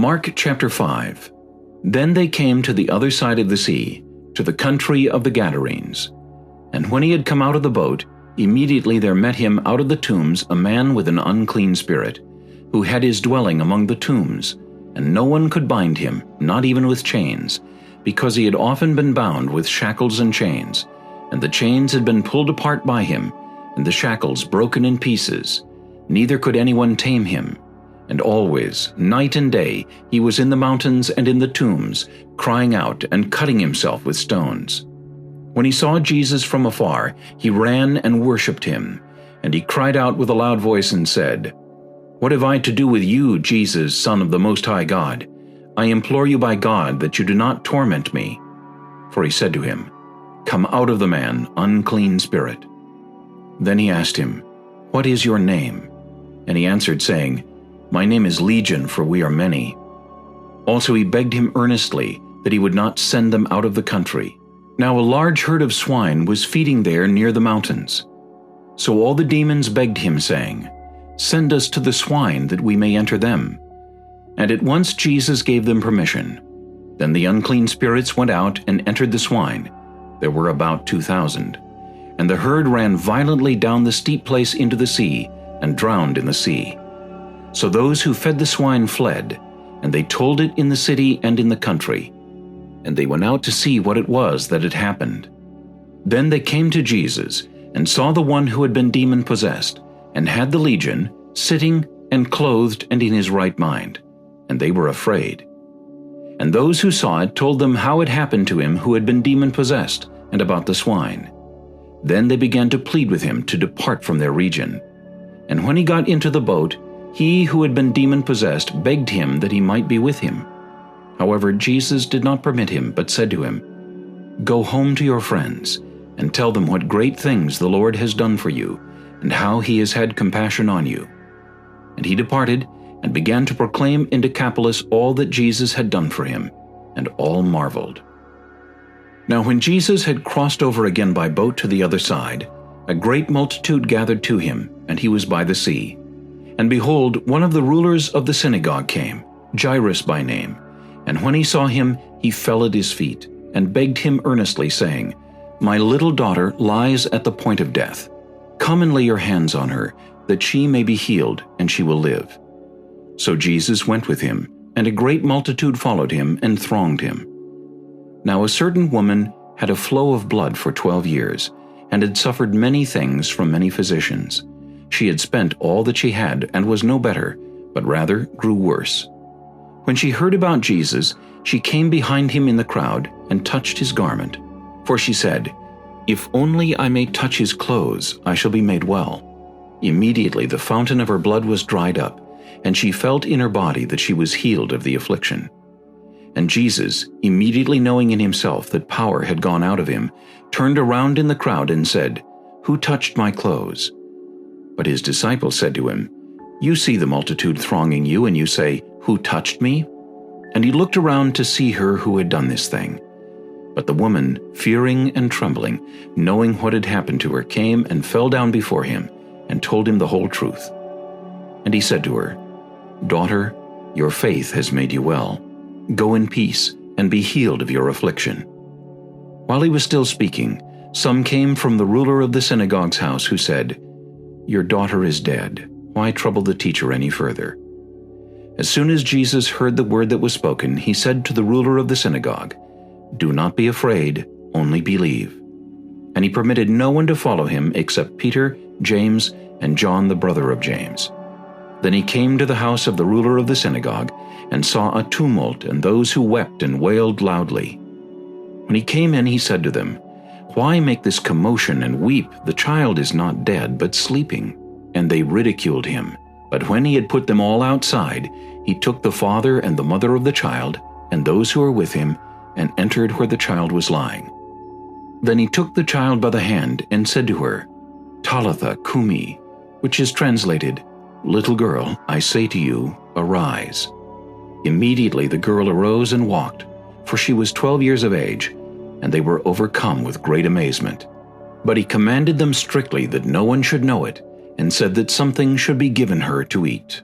Mark chapter 5. Then they came to the other side of the sea, to the country of the Gadarenes. And when he had come out of the boat, immediately there met him out of the tombs a man with an unclean spirit, who had his dwelling among the tombs, and no one could bind him, not even with chains, because he had often been bound with shackles and chains, and the chains had been pulled apart by him, and the shackles broken in pieces. Neither could anyone tame him. And always, night and day, he was in the mountains and in the tombs, crying out and cutting himself with stones. When he saw Jesus from afar, he ran and worshipped him. And he cried out with a loud voice and said, "What have I to do with you, Jesus, Son of the Most High God? I implore you by God that you do not torment me." For he said to him, "Come out of the man, unclean spirit." Then he asked him, "What is your name?" And he answered, saying, "My name is Legion, for we are many." Also he begged him earnestly that he would not send them out of the country. Now a large herd of swine was feeding there near the mountains. So all the demons begged him, saying, "Send us to the swine, that we may enter them." And at once Jesus gave them permission. Then the unclean spirits went out and entered the swine. There were about 2,000. And the herd ran violently down the steep place into the sea, and drowned in the sea. So those who fed the swine fled, and they told it in the city and in the country. And they went out to see what it was that had happened. Then they came to Jesus, and saw the one who had been demon-possessed, and had the legion, sitting and clothed and in his right mind. And they were afraid. And those who saw it told them how it happened to him who had been demon-possessed, and about the swine. Then they began to plead with him to depart from their region. And when he got into the boat, he who had been demon-possessed begged him that he might be with him. However, Jesus did not permit him, but said to him, "Go home to your friends, and tell them what great things the Lord has done for you, and how he has had compassion on you." And he departed, and began to proclaim in Decapolis all that Jesus had done for him, and all marveled. Now when Jesus had crossed over again by boat to the other side, a great multitude gathered to him, and he was by the sea. And behold, one of the rulers of the synagogue came, Jairus by name. And when he saw him, he fell at his feet, and begged him earnestly, saying, "My little daughter lies at the point of death. Come and lay your hands on her, that she may be healed, and she will live." So Jesus went with him, and a great multitude followed him and thronged him. Now a certain woman had a flow of blood for 12 years, and had suffered many things from many physicians. She had spent all that she had, and was no better, but rather grew worse. When she heard about Jesus, she came behind him in the crowd, and touched his garment. For she said, "If only I may touch his clothes, I shall be made well." Immediately the fountain of her blood was dried up, and she felt in her body that she was healed of the affliction. And Jesus, immediately knowing in himself that power had gone out of him, turned around in the crowd and said, "Who touched my clothes?" But his disciples said to him, "You see the multitude thronging you, and you say, 'Who touched me?'" And he looked around to see her who had done this thing. But the woman, fearing and trembling, knowing what had happened to her, came and fell down before him, and told him the whole truth. And he said to her, "Daughter, your faith has made you well. Go in peace, and be healed of your affliction." While he was still speaking, some came from the ruler of the synagogue's house, who said, "Your daughter is dead. Why trouble the teacher any further?" As soon as Jesus heard the word that was spoken, he said to the ruler of the synagogue, "Do not be afraid, only believe." And he permitted no one to follow him except Peter, James, and John the brother of James. Then he came to the house of the ruler of the synagogue, and saw a tumult and those who wept and wailed loudly. When he came in, he said to them, "Why make this commotion and weep? The child is not dead, but sleeping." And they ridiculed him. But when he had put them all outside, he took the father and the mother of the child, and those who were with him, and entered where the child was lying. Then he took the child by the hand, and said to her, "Talitha cumi," which is translated, "Little girl, I say to you, arise." Immediately the girl arose and walked, for she was 12 years of age, and they were overcome with great amazement. But he commanded them strictly that no one should know it, and said that something should be given her to eat.